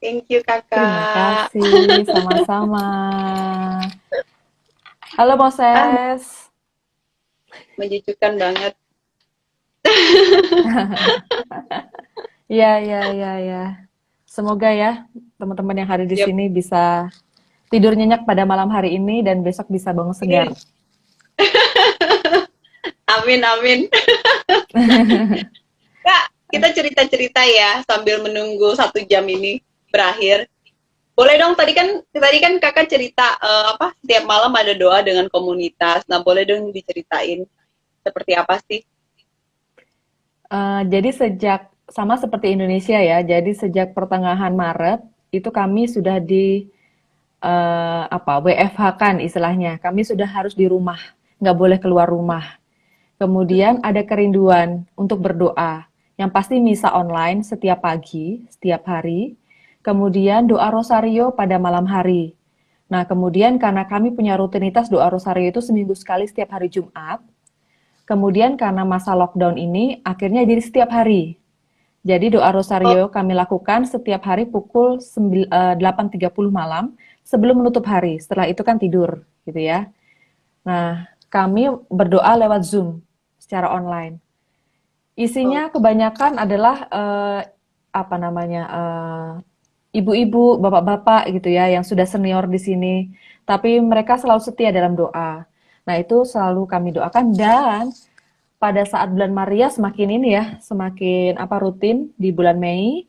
Thank you Terima kakak. kasih, sama-sama. Halo Ah, Moses. menjijikan banget. Iya, iya, iya, iya. Semoga ya teman-teman yang hadir di Yep. sini bisa tidur nyenyak pada malam hari ini dan besok bisa bangun segar. Amin, amin. Kak, kita cerita-cerita ya sambil menunggu 1 jam ini berakhir. Boleh dong, tadi kan kakak cerita apa setiap malam ada doa dengan komunitas. Nah, boleh dong diceritain seperti apa sih? Jadi sejak sama seperti Indonesia ya, jadi sejak pertengahan Maret itu kami sudah di apa WFH kan istilahnya. Kami sudah harus di rumah, nggak boleh keluar rumah. Kemudian ada kerinduan untuk berdoa. Yang pasti misa online setiap pagi, setiap hari. Kemudian doa rosario pada malam hari. Nah, kemudian karena kami punya rutinitas doa rosario itu seminggu sekali setiap hari Jumat. Kemudian karena masa lockdown ini, akhirnya jadi setiap hari. Jadi doa Oh, rosario kami lakukan setiap hari pukul 8.30 malam sebelum menutup hari. Setelah itu kan tidur, gitu ya. Nah, kami berdoa lewat Zoom secara online. oh, Isinya kebanyakan adalah apa namanya ibu-ibu, bapak-bapak gitu ya yang sudah senior di sini. Tapi mereka selalu setia dalam doa. Nah itu selalu kami doakan dan pada saat bulan Maria semakin ini ya semakin apa rutin di bulan Mei.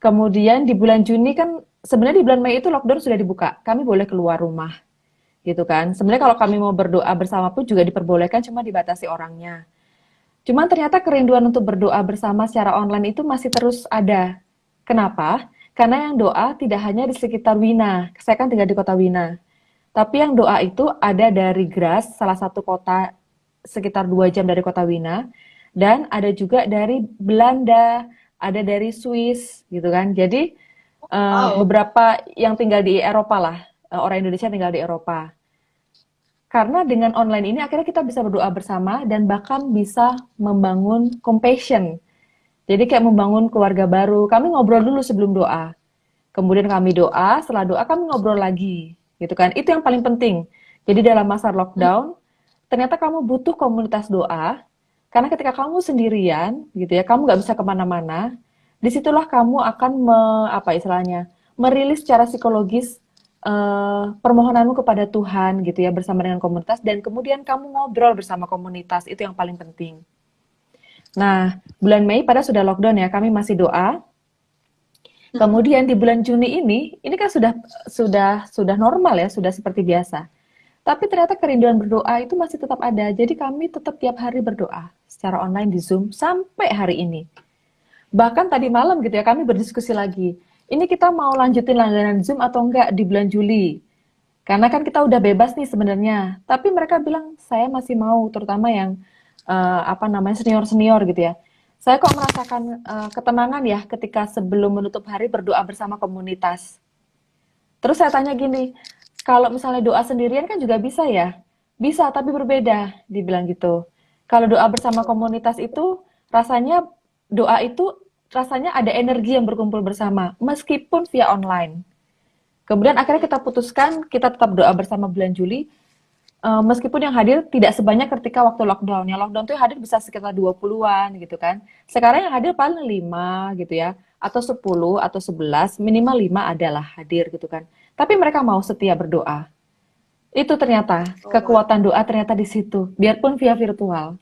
Kemudian di bulan Juni kan sebenarnya di bulan Mei itu lockdown sudah dibuka. Kami boleh keluar rumah gitu kan. Sebenarnya kalau kami mau berdoa bersama pun juga diperbolehkan cuma dibatasi orangnya. Cuman ternyata kerinduan untuk berdoa bersama secara online itu masih terus ada. Kenapa? Karena yang doa tidak hanya di sekitar Wina. Saya kan tinggal di kota Wina. Tapi yang doa itu ada dari Graz, salah satu kota sekitar 2 jam dari kota Wina. Dan ada juga dari Belanda, ada dari Swiss gitu kan. Jadi wow. beberapa yang tinggal di Eropa lah, orang Indonesia tinggal di Eropa. Karena dengan online ini akhirnya kita bisa berdoa bersama dan bahkan bisa membangun compassion. Jadi kayak membangun keluarga baru. Kami ngobrol dulu sebelum doa. Kemudian kami doa, setelah doa kami ngobrol lagi. Gitu kan. Itu yang paling penting. Jadi dalam masa lockdown, ternyata kamu butuh komunitas doa. Karena ketika kamu sendirian, gitu ya, kamu nggak bisa kemana-mana. Disitulah kamu akan apa istilahnya, merilis secara psikologis permohonanmu kepada Tuhan gitu ya bersama dengan komunitas dan kemudian kamu ngobrol bersama komunitas itu yang paling penting. Nah, bulan Mei pada sudah lockdown ya, kami masih doa. Kemudian di bulan Juni ini kan sudah normal ya, sudah seperti biasa. Tapi ternyata kerinduan berdoa itu masih tetap ada. Jadi kami tetap tiap hari berdoa secara online di Zoom sampai hari ini. Bahkan tadi malam gitu ya kami berdiskusi lagi. Ini kita mau lanjutin langganan Zoom atau enggak di bulan Juli? Karena kan kita udah bebas nih sebenarnya. Tapi mereka bilang saya masih mau, terutama yang apa namanya senior-senior gitu ya. Saya kok merasakan ketenangan ya ketika sebelum menutup hari berdoa bersama komunitas. Terus saya tanya gini, kalau misalnya doa sendirian kan juga bisa ya? Bisa, tapi berbeda, dibilang gitu. Kalau doa bersama komunitas itu rasanya doa itu rasanya ada energi yang berkumpul bersama, meskipun via online. Kemudian akhirnya kita putuskan kita tetap doa bersama bulan Juli, meskipun yang hadir tidak sebanyak ketika waktu lockdown. Yang lockdown tuh hadir bisa sekitar 20-an gitu kan. Sekarang yang hadir paling 5 gitu ya, atau 10 atau 11, minimal 5 adalah hadir gitu kan. Tapi mereka mau setia berdoa. Itu ternyata Oh, wow. kekuatan doa ternyata di situ, biarpun via virtual.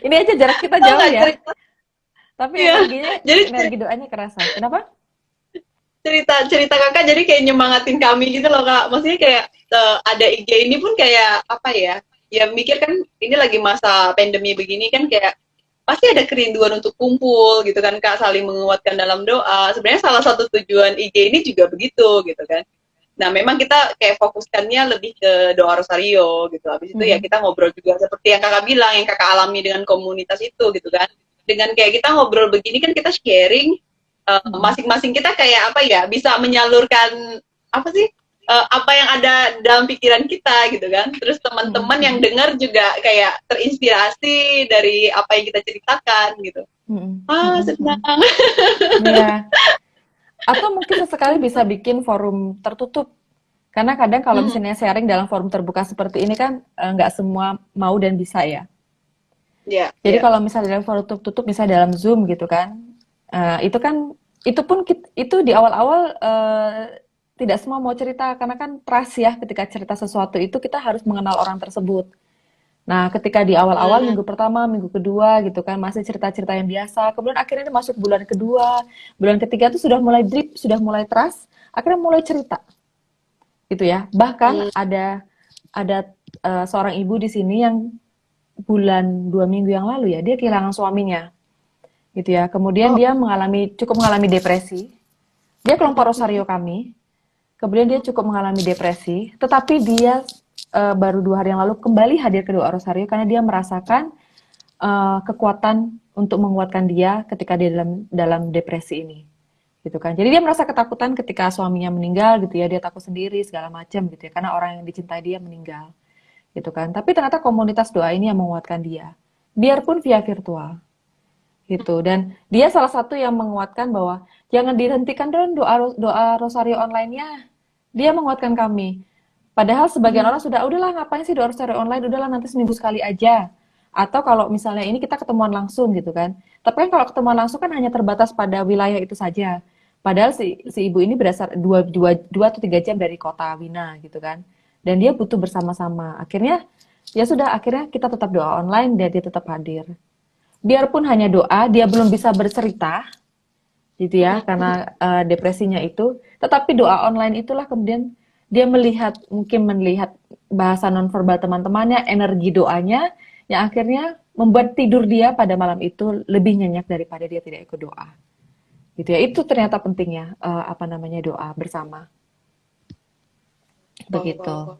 Ini aja jarak kita Tahu jauh nggak ya, cerita? tapi Iya. energinya, Jadi energi doanya kerasa. Kenapa? cerita cerita kakak jadi kayak nyemangatin kami gitu loh kak. Maksudnya kayak ada IG ini pun kayak apa ya? Ya mikir kan ini lagi masa pandemi begini kan kayak pasti ada kerinduan untuk kumpul gitu kan kak, saling menguatkan dalam doa. Sebenarnya salah satu tujuan IG ini juga begitu gitu kan. Nah memang kita kayak fokuskannya lebih ke doa rosario gitu. Habis itu ya Mm-mm. kita ngobrol juga seperti yang kakak bilang, yang kakak alami dengan komunitas itu gitu kan. Dengan kayak kita ngobrol begini kan kita sharing, Mm-mm. masing-masing kita kayak apa ya bisa menyalurkan apa sih? apa yang ada dalam pikiran kita gitu kan. Terus teman-teman yang dengar juga kayak terinspirasi dari apa yang kita ceritakan gitu. Senang. Ya, atau mungkin sesekali bisa bikin forum tertutup. Karena kadang kalau Hmm, misalnya sharing dalam forum terbuka seperti ini kan nggak semua mau dan bisa ya. ya, Jadi ya. kalau misalnya dalam forum tertutup, misalnya dalam Zoom gitu kan, itu kan itu pun itu di awal-awal tidak semua mau cerita karena kan trust ya ketika cerita sesuatu itu kita harus mengenal orang tersebut. Nah, ketika di awal-awal Hmm, minggu pertama, minggu kedua gitu kan masih cerita-cerita yang biasa, kemudian akhirnya masuk bulan kedua, bulan ketiga itu sudah mulai drip, sudah mulai trust, akhirnya mulai cerita gitu ya. Bahkan hmm. ada seorang ibu di sini yang bulan 2 minggu yang lalu ya dia kehilangan suaminya gitu ya. Kemudian Oh, dia cukup mengalami depresi. Dia kelompok Rosario kami. Kemudian dia cukup mengalami depresi, tetapi dia baru 2 hari yang lalu kembali hadir ke doa Rosario karena dia merasakan kekuatan untuk menguatkan dia ketika dia dalam dalam depresi ini gitu kan. Jadi dia merasa ketakutan ketika suaminya meninggal gitu ya, dia takut sendiri segala macam gitu ya karena orang yang dicintai dia meninggal gitu kan. Tapi ternyata komunitas doa ini yang menguatkan dia. Biarpun via virtual gitu. Dan dia salah satu yang menguatkan bahwa jangan dihentikan dong doa doa rosario online-nya. Dia menguatkan kami. Padahal sebagian orang sudah udahlah ngapain sih doa rosario online, udahlah nanti seminggu sekali aja. Atau kalau misalnya ini kita ketemuan langsung gitu kan. Tapi kan kalau ketemuan langsung kan hanya terbatas pada wilayah itu saja. Padahal si ibu ini berasal 2 atau 3 jam dari kota Wina gitu kan. Dan dia butuh bersama-sama. Akhirnya ya sudah, akhirnya kita tetap doa online dan dia tetap hadir. Biarpun hanya doa, dia belum bisa bercerita gitu ya karena depresinya itu, tetapi doa online itulah kemudian dia mungkin melihat bahasa nonverbal teman-temannya, energi doanya yang akhirnya membuat tidur dia pada malam itu lebih nyenyak daripada dia tidak ikut doa. Gitu ya. Itu ternyata pentingnya apa namanya doa bersama. wow, Begitu. wow, wow.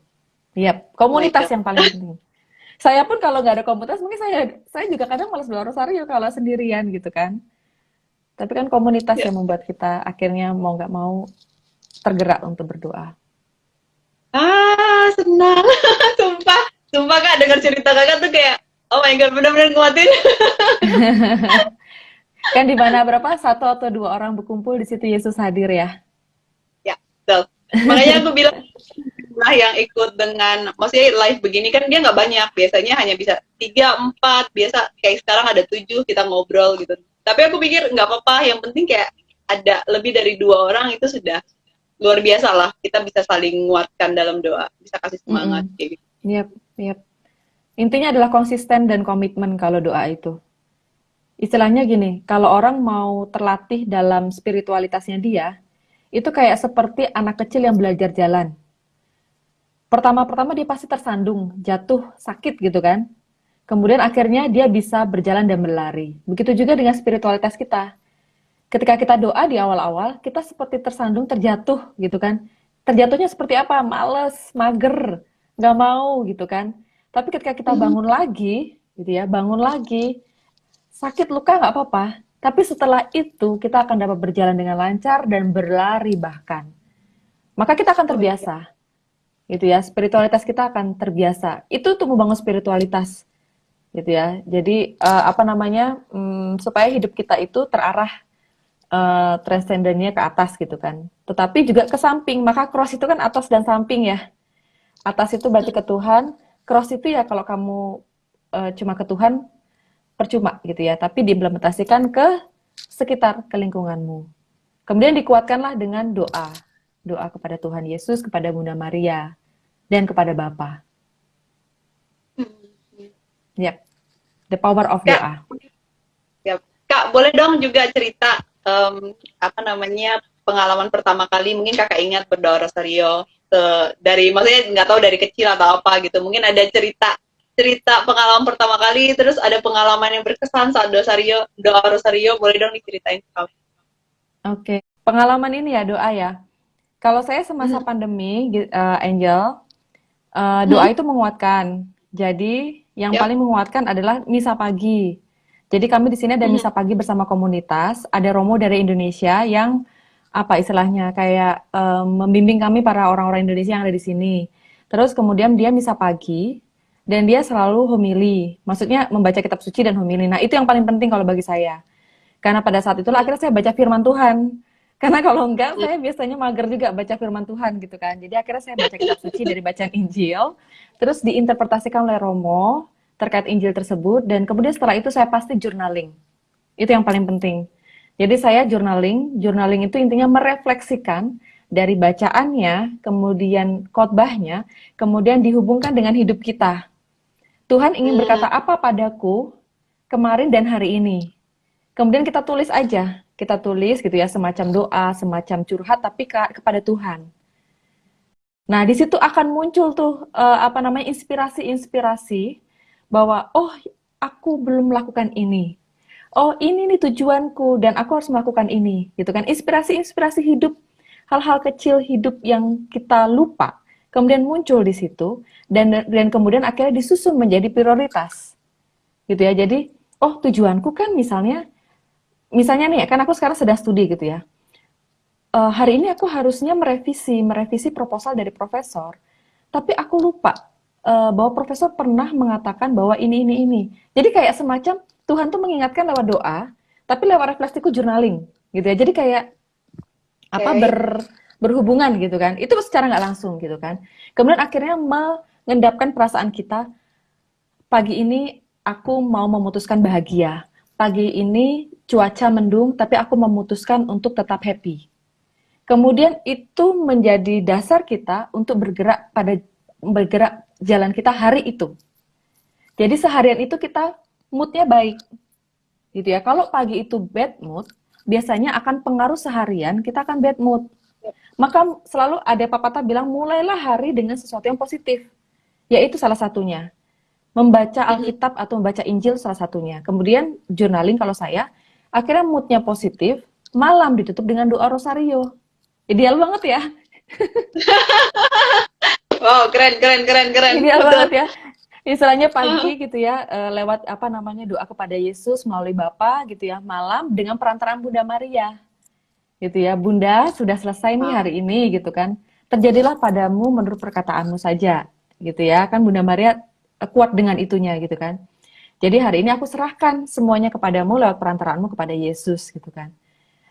Yap, Oh my komunitas God. yang paling penting. Saya pun kalau nggak ada komunitas mungkin saya juga kadang malas doa rosario kalau sendirian gitu kan. Tapi kan komunitas Ya. yang membuat kita akhirnya mau nggak mau tergerak untuk berdoa. Senang. Sumpah. Sumpah Kak, dengar cerita Kakak tuh kayak, oh my God, benar-benar nguatin. Kan di mana berapa satu atau dua orang berkumpul di situ Yesus hadir ya. Ya, betul. Makanya aku bilang jumlah yang ikut dengan, maksudnya live begini kan dia nggak banyak, biasanya hanya bisa 3, 4, biasa kayak sekarang ada 7 kita ngobrol gitu. Tapi aku pikir nggak apa-apa, yang penting kayak ada lebih dari 2 orang itu sudah luar biasa lah. Kita bisa saling menguatkan dalam doa, bisa kasih Mm-mm. semangat kayak gitu. Yep, yep. Intinya adalah konsisten dan komitmen kalau doa itu. Istilahnya gini, kalau orang mau terlatih dalam spiritualitasnya dia, itu kayak seperti anak kecil yang belajar jalan. Pertama-pertama dia pasti tersandung, jatuh, sakit gitu kan. Kemudian akhirnya dia bisa berjalan dan berlari. Begitu juga dengan spiritualitas kita. Ketika kita doa di awal-awal, kita seperti tersandung, terjatuh gitu kan. Terjatuhnya seperti apa? Males, mager, nggak mau gitu kan. Tapi ketika kita bangun lagi, gitu ya, bangun lagi, sakit luka nggak apa-apa. Tapi setelah itu kita akan dapat berjalan dengan lancar dan berlari bahkan. Maka kita akan Oh my God. terbiasa, gitu ya. Spiritualitas kita akan terbiasa. Itu untuk membangun spiritualitas, gitu ya. Jadi apa namanya? Supaya hidup kita itu terarah transcendennya ke atas gitu kan. Tetapi juga ke samping. Maka cross itu kan atas dan samping ya. Atas itu berarti ke Tuhan. Cross itu ya kalau kamu cuma ke Tuhan percuma gitu ya. Tapi diimplementasikan ke sekitar, ke lingkunganmu. Kemudian dikuatkanlah dengan doa. Doa kepada Tuhan Yesus, kepada Bunda Maria, dan kepada Bapa. Yep. The power of Kak, doa. ya. Kak, boleh dong juga cerita apa namanya pengalaman pertama kali mungkin Kakak ingat berdoa rosario dari maksudnya nggak tahu dari kecil atau apa gitu. Mungkin ada cerita cerita pengalaman pertama kali, terus ada pengalaman yang berkesan saat doa rosario, boleh dong diceritain ke kami. Oke. Pengalaman ini ya doa ya. Kalau saya semasa Mhm. pandemi, Angel, doa Mhm. itu menguatkan. Jadi yang Yap. paling menguatkan adalah misa pagi. Jadi kami di sini ada Mhm. misa pagi bersama komunitas. Ada Romo dari Indonesia yang apa istilahnya kayak membimbing kami para orang-orang Indonesia yang ada di sini. Terus kemudian dia misa pagi dan dia selalu homili, maksudnya membaca kitab suci dan homili. Nah itu yang paling penting kalau bagi saya, karena pada saat itulah akhirnya saya baca firman Tuhan. Karena kalau enggak, saya biasanya mager juga baca firman Tuhan gitu kan. Jadi akhirnya saya baca kitab suci dari bacaan Injil, terus diinterpretasikan oleh Romo terkait Injil tersebut, dan kemudian setelah itu saya pasti journaling. Itu yang paling penting. Jadi saya journaling itu intinya merefleksikan dari bacaannya, kemudian khotbahnya, kemudian dihubungkan dengan hidup kita. Tuhan ingin berkata apa padaku kemarin dan hari ini. Kemudian kita tulis aja, kita tulis gitu ya, semacam doa, semacam curhat, tapi kepada Tuhan. Nah, di situ akan muncul tuh apa namanya inspirasi-inspirasi bahwa oh aku belum melakukan ini. Oh, ini nih tujuanku dan aku harus melakukan ini, gitu kan. Inspirasi-inspirasi hidup, hal-hal kecil hidup yang kita lupa, kemudian muncul di situ dan kemudian akhirnya disusun menjadi prioritas. Gitu ya. Jadi, oh tujuanku kan misalnya nih, kan aku sekarang sedang studi gitu ya. Hari ini aku harusnya merevisi proposal dari profesor, tapi aku lupa bahwa profesor pernah mengatakan bahwa ini. Jadi kayak semacam Tuhan tuh mengingatkan lewat doa, tapi lewat refleksiku journaling, gitu ya. Jadi kayak apa berhubungan gitu kan. Itu secara nggak langsung gitu kan. Kemudian akhirnya mengendapkan perasaan kita, pagi ini aku mau memutuskan bahagia. Pagi ini cuaca mendung, tapi aku memutuskan untuk tetap happy. Kemudian itu menjadi dasar kita untuk bergerak jalan kita hari itu. Jadi seharian itu kita moodnya baik, gitu ya. Kalau pagi itu bad mood, biasanya akan pengaruh seharian kita akan bad mood. Maka selalu ada pepatah bilang mulailah hari dengan sesuatu yang positif, yaitu salah satunya membaca Alkitab atau membaca Injil salah satunya. Kemudian journaling kalau saya, akhirnya moodnya positif, malam ditutup dengan doa rosario. Ideal banget ya. Wow, keren. Ideal Betul. banget ya. Istilahnya pagi gitu ya, lewat apa namanya doa kepada Yesus melalui Bapa gitu ya, malam dengan perantaraan Bunda Maria. Gitu ya, Bunda sudah selesai nih hari ini gitu kan. Terjadilah padamu menurut perkataanmu saja gitu ya. Kan Bunda Maria kuat dengan itunya gitu kan. Jadi hari ini aku serahkan semuanya kepadamu lewat perantaraanmu kepada Yesus gitu kan.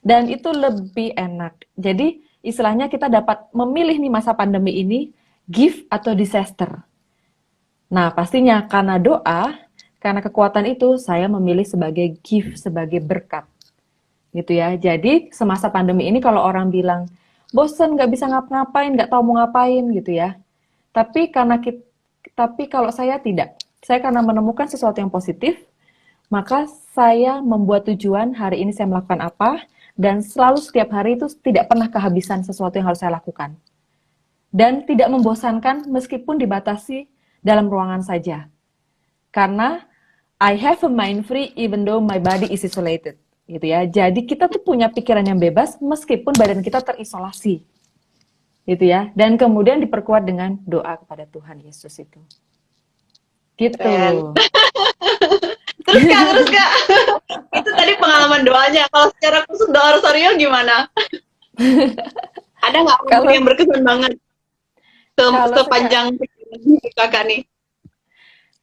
Dan itu lebih enak. Jadi istilahnya kita dapat memilih nih masa pandemi ini, gift atau disaster. Nah pastinya karena doa, karena kekuatan itu saya memilih sebagai gift, sebagai berkat. Gitu ya. Jadi semasa pandemi ini kalau orang bilang, bosen nggak bisa ngapa-ngapain, nggak tahu mau ngapain gitu ya. Tapi kalau saya tidak. Saya karena menemukan sesuatu yang positif, maka saya membuat tujuan hari ini saya melakukan apa, dan selalu setiap hari itu tidak pernah kehabisan sesuatu yang harus saya lakukan. Dan tidak membosankan meskipun dibatasi dalam ruangan saja. Karena I have a mind free even though my body is isolated. Gitu ya. Jadi kita tuh punya pikiran yang bebas meskipun badan kita terisolasi. Gitu ya. Dan kemudian diperkuat dengan doa kepada Tuhan Yesus itu. Gitu. Terus kak, itu tadi pengalaman doanya. Kalau secara khusus doa rosario gimana? Ada nggak yang berkesan banget sepanjang kakak nih?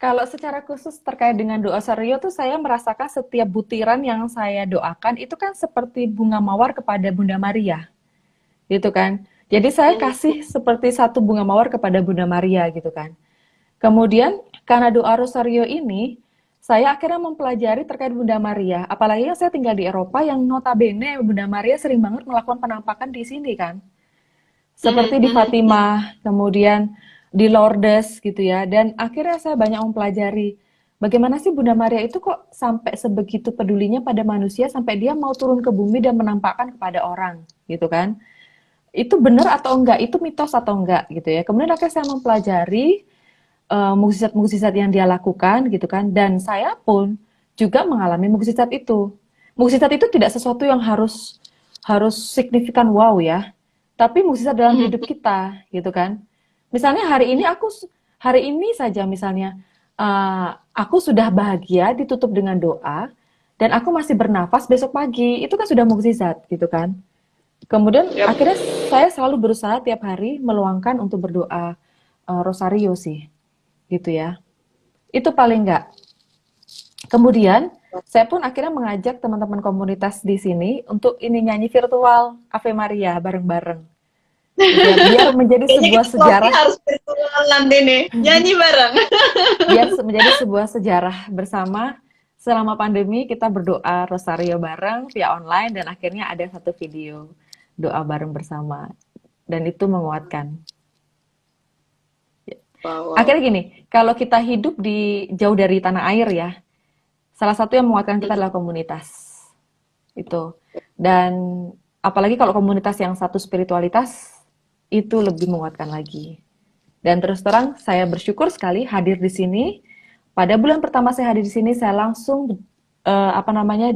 Kalau secara khusus terkait dengan doa rosario tuh saya merasakan setiap butiran yang saya doakan itu kan seperti bunga mawar kepada Bunda Maria, gitu kan. Jadi saya kasih seperti satu bunga mawar kepada Bunda Maria, gitu kan. Kemudian karena doa rosario ini saya akhirnya mempelajari terkait Bunda Maria. Apalagi yang saya tinggal di Eropa yang notabene Bunda Maria sering banget melakukan penampakan di sini kan. Seperti di Fatimah, kemudian di Lourdes gitu ya. Dan akhirnya saya banyak mempelajari bagaimana sih Bunda Maria itu kok sampai sebegitu pedulinya pada manusia sampai dia mau turun ke bumi dan menampakkan kepada orang gitu kan. Itu benar atau enggak? Itu mitos atau enggak gitu ya. Kemudian akhirnya saya mempelajari mukjizat-mukjizat yang dia lakukan gitu kan, dan saya pun juga mengalami mukjizat itu. Mukjizat itu tidak sesuatu yang harus signifikan wow ya, tapi mukjizat dalam hidup kita gitu kan. Misalnya hari ini saja misalnya aku sudah bahagia ditutup dengan doa dan aku masih bernafas besok pagi, itu kan sudah mukjizat gitu kan. Kemudian Yap. akhirnya saya selalu berusaha tiap hari meluangkan untuk berdoa rosario sih, gitu ya. Itu paling nggak. Kemudian saya pun akhirnya mengajak teman-teman komunitas di sini untuk ini nyanyi virtual Ave Maria bareng-bareng, gitu ya. Biar menjadi Kayaknya sebuah kita closing sejarah, harus virtual nanti nih, nyanyi bareng. menjadi sebuah sejarah bersama selama pandemi kita berdoa rosario bareng via online dan akhirnya ada satu video doa bareng bersama dan itu menguatkan. Wow, wow. Akhirnya gini, kalau kita hidup di jauh dari tanah air ya, salah satu yang menguatkan kita adalah komunitas. Itu. Dan apalagi kalau komunitas yang satu spiritualitas, itu lebih menguatkan lagi. Dan terus terang, saya bersyukur sekali hadir di sini. Pada bulan pertama saya hadir di sini, saya langsung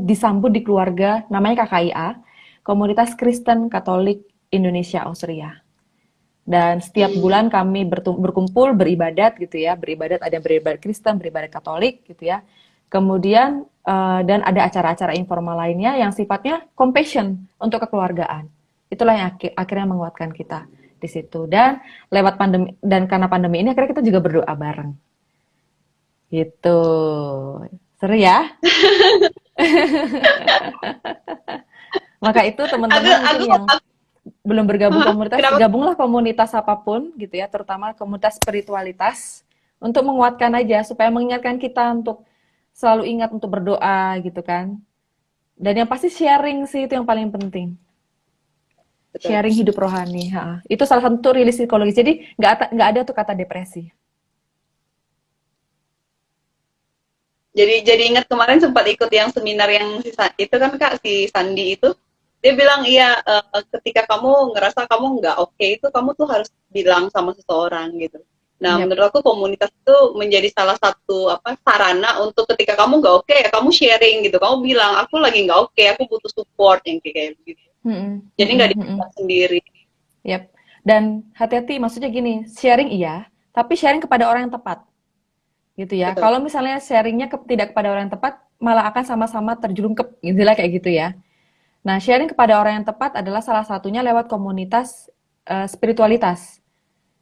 disambut di keluarga, namanya KKIA, Komunitas Kristen Katolik Indonesia Austria. Dan setiap bulan kami berkumpul beribadat gitu ya, beribadat ada beribadat Kristen, beribadat Katolik gitu ya. Kemudian dan ada acara-acara informal lainnya yang sifatnya compassion untuk kekeluargaan. Itulah yang akhirnya menguatkan kita di situ. Dan lewat pandemi dan karena pandemi ini akhirnya kita juga berdoa bareng. Gitu. Seru ya? Maka itu Aku, teman-teman mungkin aku, yang belum bergabung komunitas, kenapa? gabunglah komunitas apapun gitu ya, terutama komunitas spiritualitas untuk menguatkan aja supaya mengingatkan kita untuk selalu ingat untuk berdoa gitu kan. Dan yang pasti sharing sih itu yang paling penting. Betul. Sharing hidup rohani, ha. Itu salah satu rilis psikologis. Jadi nggak ada tuh kata depresi. Jadi ingat kemarin sempat ikut yang seminar yang itu kan Kak, si Sandi itu, dia bilang iya, ketika kamu ngerasa kamu nggak oke itu kamu tuh harus bilang sama seseorang gitu. Nah, Yap. menurut aku komunitas itu menjadi salah satu sarana untuk ketika kamu nggak oke ya kamu sharing gitu. Kamu bilang aku lagi nggak oke, aku butuh support yang kayak gitu. Jadi nggak dipendam sendiri. Yap. Dan hati-hati, maksudnya gini, sharing iya, tapi sharing kepada orang yang tepat. Gitu ya. Betul. Kalau misalnya sharingnya tidak kepada orang yang tepat, malah akan sama-sama terjerungkep, gitu lah kayak gitu ya. Nah, sharing kepada orang yang tepat adalah salah satunya lewat komunitas spiritualitas.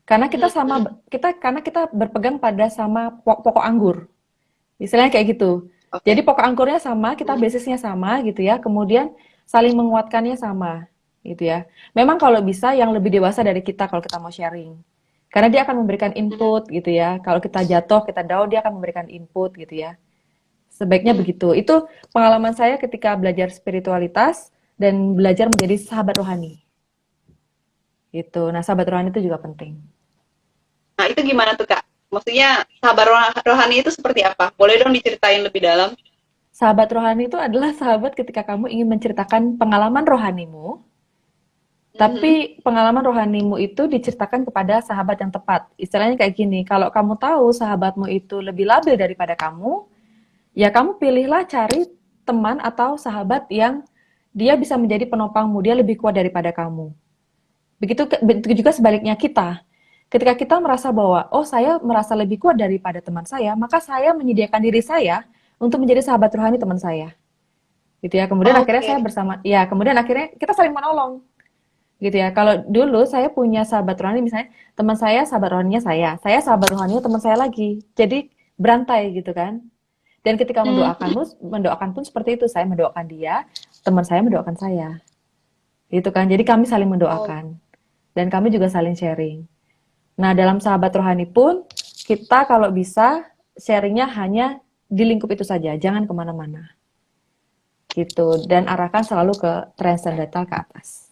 Karena kita berpegang pada sama pokok anggur. Istilahnya kayak gitu. Oke. Jadi pokok anggurnya sama, kita basisnya sama gitu ya. Kemudian saling menguatkannya sama gitu ya. Memang kalau bisa yang lebih dewasa dari kita kalau kita mau sharing. Karena dia akan memberikan input gitu ya. Kalau kita jatuh, kita down, dia akan memberikan input gitu ya. Sebaiknya begitu. Itu pengalaman saya ketika belajar spiritualitas dan belajar menjadi sahabat rohani. Gitu. Nah, sahabat rohani itu juga penting. Nah, itu gimana tuh Kak? Maksudnya sahabat rohani itu seperti apa? Boleh dong diceritain lebih dalam? Sahabat rohani itu adalah sahabat ketika kamu ingin menceritakan pengalaman rohanimu, tapi pengalaman rohanimu itu diceritakan kepada sahabat yang tepat. Istilahnya kayak gini, kalau kamu tahu sahabatmu itu lebih labil daripada kamu, ya kamu pilihlah cari teman atau sahabat yang dia bisa menjadi penopangmu, dia lebih kuat daripada kamu. Begitu juga sebaliknya kita. Ketika kita merasa bahwa, oh saya merasa lebih kuat daripada teman saya, maka saya menyediakan diri saya untuk menjadi sahabat rohani teman saya. Gitu ya. Kemudian akhirnya saya Oke. kemudian akhirnya kita saling menolong. Gitu ya. Kalau dulu saya punya sahabat rohani, misalnya teman saya sahabat rohaninya saya sahabat rohaninya teman saya lagi. Jadi berantai gitu kan. Dan ketika mendoakan pun seperti itu. Saya mendoakan dia, teman saya mendoakan saya. Gitu kan. Jadi kami saling Oh, mendoakan. Dan kami juga saling sharing. Nah, dalam sahabat rohani pun, kita kalau bisa sharingnya hanya di lingkup itu saja. Jangan kemana-mana. Gitu. Dan arahkan selalu ke transcendental ke atas.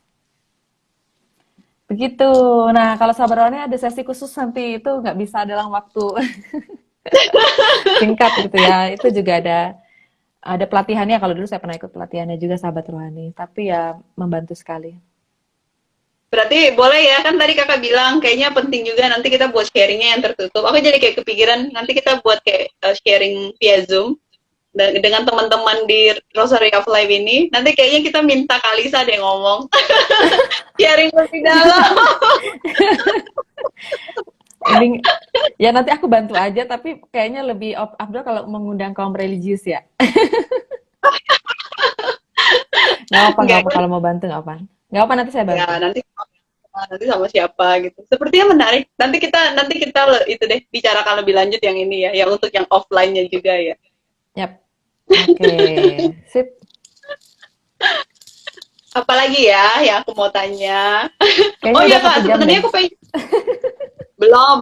Begitu. Nah, kalau sahabat rohani ada sesi khusus nanti itu nggak bisa dalam waktu singkat gitu ya. Itu juga ada pelatihannya. Kalau dulu saya pernah ikut pelatihannya juga sahabat rohani. Tapi ya membantu sekali. berarti boleh ya, kan tadi kakak bilang kayaknya penting juga nanti kita buat sharingnya yang tertutup. Aku jadi kayak kepikiran nanti kita buat kayak sharing via Zoom dengan teman-teman di Rosary of Life ini. Nanti kayaknya kita minta Kalisa deh ngomong. Sharing lebih dalam. Ini ya nanti aku bantu aja, tapi kayaknya lebih afdol kalau mengundang kaum religius ya. Nggak apa Enggak kalau kan? mau bantu nggak apa. Nggak apa, nanti saya Ya bantu. nanti sama siapa gitu. Sepertinya menarik. Nanti kita itu deh bicarakan lebih lanjut yang ini ya, yang untuk yang offline-nya juga ya. Yap. Oke, sip. Apalagi ya yang aku mau tanya. Kayaknya Oh udah ya satu Kak, jam sebenarnya deh. aku pengen belum.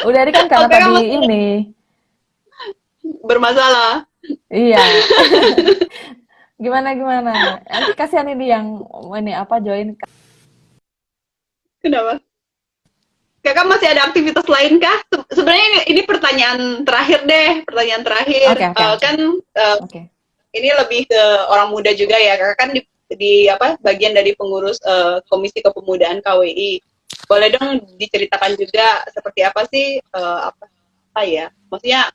Udah ini kan karena Oke kan tadi masalah ini. bermasalah. Iya. Gimana gimana? Nanti kasihan ini yang ini apa join. Kenapa? Kakak masih ada aktivitas lain kah? Sebenarnya ini pertanyaan terakhir deh, pertanyaan terakhir. Oke oke oke Kan oke. ini lebih ke orang muda juga ya. Kakak kan di apa bagian dari pengurus Komisi Kepemudaan KWI. Boleh dong diceritakan juga seperti apa sih apa ya? Maksudnya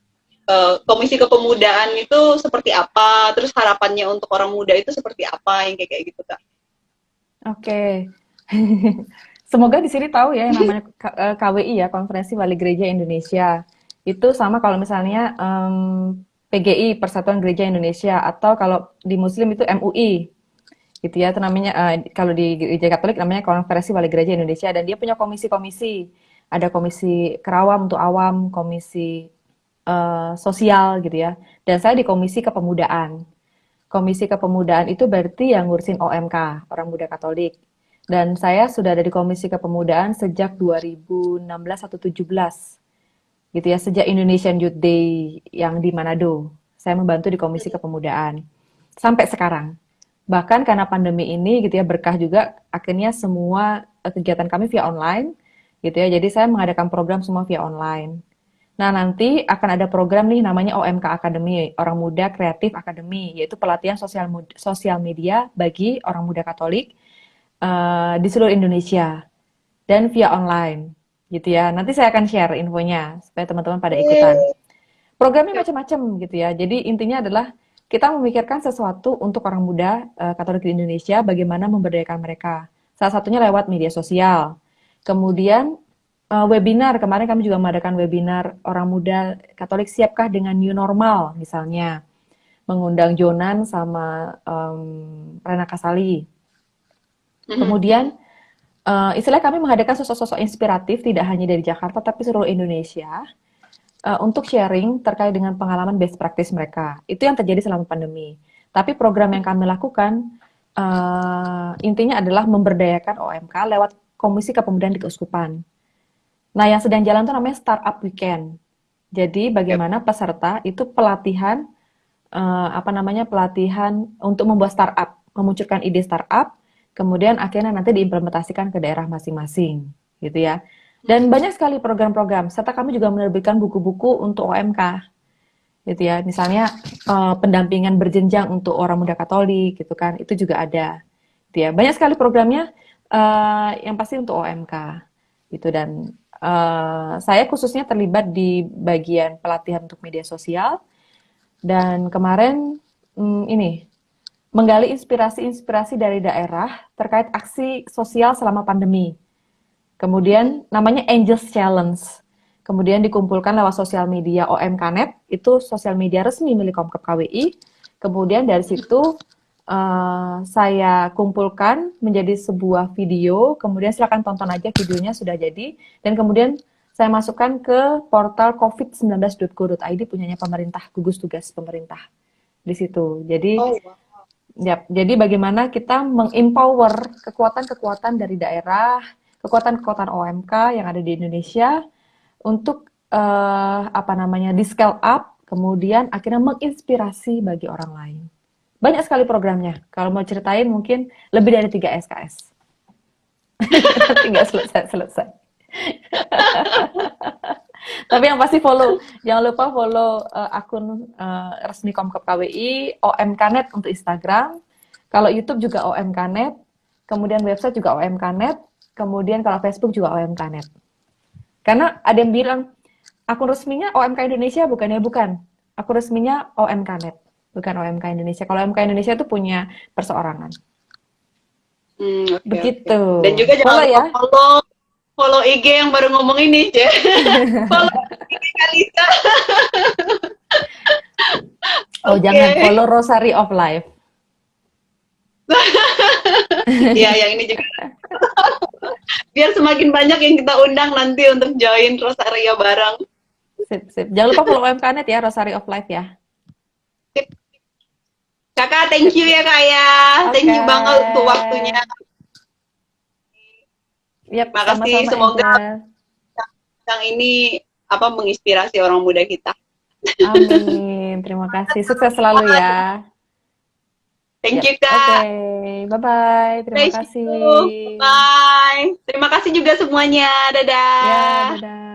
Komisi Kepemudaan itu seperti apa? Terus harapannya untuk orang muda itu seperti apa yang kayak gitu Kak? Oke. Semoga di sini tahu ya yang namanya KWI ya, Konferensi Wali Gereja Indonesia. Itu sama kalau misalnya PGI, Persatuan Gereja Indonesia, atau kalau di Muslim itu MUI, gitu ya. Itu namanya kalau di Gereja Katolik namanya Konferensi Wali Gereja Indonesia, dan dia punya komisi-komisi. Ada komisi kerawam untuk awam, komisi sosial gitu ya. Dan saya di komisi kepemudaan. Komisi Kepemudaan itu berarti yang ngurusin OMK, Orang Muda Katolik. Dan saya sudah ada di Komisi Kepemudaan sejak 2016 atau 17. Gitu ya, sejak Indonesian Youth Day yang di Manado. Saya membantu di Komisi Kepemudaan. Sampai sekarang. Bahkan karena pandemi ini gitu ya, berkah juga akhirnya semua kegiatan kami via online gitu ya. Jadi saya mengadakan program semua via online. Nah, nanti akan ada program nih namanya OMK Academy, Orang Muda Kreatif Academy, yaitu pelatihan sosial media bagi orang muda Katolik di seluruh Indonesia dan via online, gitu ya. Nanti saya akan share infonya supaya teman-teman pada ikutan. Programnya macam-macam gitu ya. Jadi intinya adalah kita memikirkan sesuatu untuk orang muda Katolik di Indonesia, bagaimana memberdayakan mereka. Salah satunya lewat media sosial. Kemudian webinar, kemarin kami juga mengadakan webinar orang muda Katolik siapkah dengan new normal misalnya. Mengundang Jonan sama Rena Kasali. Kemudian istilahnya kami menghadirkan sosok-sosok inspiratif tidak hanya dari Jakarta tapi seluruh Indonesia untuk sharing terkait dengan pengalaman best practice mereka. Itu yang terjadi selama pandemi. Tapi program yang kami lakukan intinya adalah memberdayakan OMK lewat Komisi Kepemudaan di Keuskupan. Nah, yang sedang jalan itu namanya Startup Weekend. Jadi bagaimana peserta itu pelatihan pelatihan untuk membuat startup, memunculkan ide startup, kemudian akhirnya nanti diimplementasikan ke daerah masing-masing, gitu ya. Dan banyak sekali program-program, serta kami juga menerbitkan buku-buku untuk OMK, gitu ya. Misalnya pendampingan berjenjang untuk orang muda Katolik, gitu kan, itu juga ada, gitu ya. Banyak sekali programnya yang pasti untuk OMK, gitu. Dan saya khususnya terlibat di bagian pelatihan untuk media sosial. Dan kemarin ini menggali inspirasi-inspirasi dari daerah terkait aksi sosial selama pandemi. Kemudian namanya Angels Challenge. Kemudian dikumpulkan lewat sosial media OMKNet, itu sosial media resmi milik Komkep KWI. Kemudian dari situ saya kumpulkan menjadi sebuah video, kemudian silakan tonton aja videonya sudah jadi, dan kemudian saya masukkan ke portal covid19.go.id punyanya pemerintah, gugus tugas pemerintah di situ. Jadi, Oh, wow. ya, jadi bagaimana kita mengempower kekuatan-kekuatan dari daerah, kekuatan-kekuatan OMK yang ada di Indonesia untuk di scale up, kemudian akhirnya menginspirasi bagi orang lain. Banyak sekali programnya. Kalau mau ceritain mungkin lebih dari 3 SKS. Nanti nggak selesai-selesai. Tapi yang pasti follow, jangan lupa follow akun resmi Komkep KWI, OMKNet untuk Instagram. Kalau YouTube juga OMKNet, kemudian website juga OMKNet, kemudian kalau Facebook juga OMKNet. Karena ada yang bilang, akun resminya OMK Indonesia bukannya bukan. Akun resminya OMKNet, bukan OMK Indonesia. Kalau OMK Indonesia itu punya perseorangan. Oke, oke. Begitu. Dan juga jangan Follow lupa ya. follow IG yang baru ngomong ini, Je. Follow IG Kalisa. Oh, Oke. jangan follow Rosary of Life. Iya, yang ini juga. Biar semakin banyak yang kita undang nanti untuk join Rosario bareng. Sip, sip. Jangan lupa follow UMKNet ya, Rosary of Life ya. Kakak, thank Sip, you sip. ya Kak ya. Thank Oke. you banget untuk waktunya. Yap, Makasih, sama-sama semoga Angel. yang ini menginspirasi orang muda kita. Amin. Terima kasih. Sukses selalu ya. Thank Yap. you Oke. Kak. Bye-bye. Terima Thank kasih. you. Bye. Terima kasih juga semuanya. Ya, Dadah. dadah.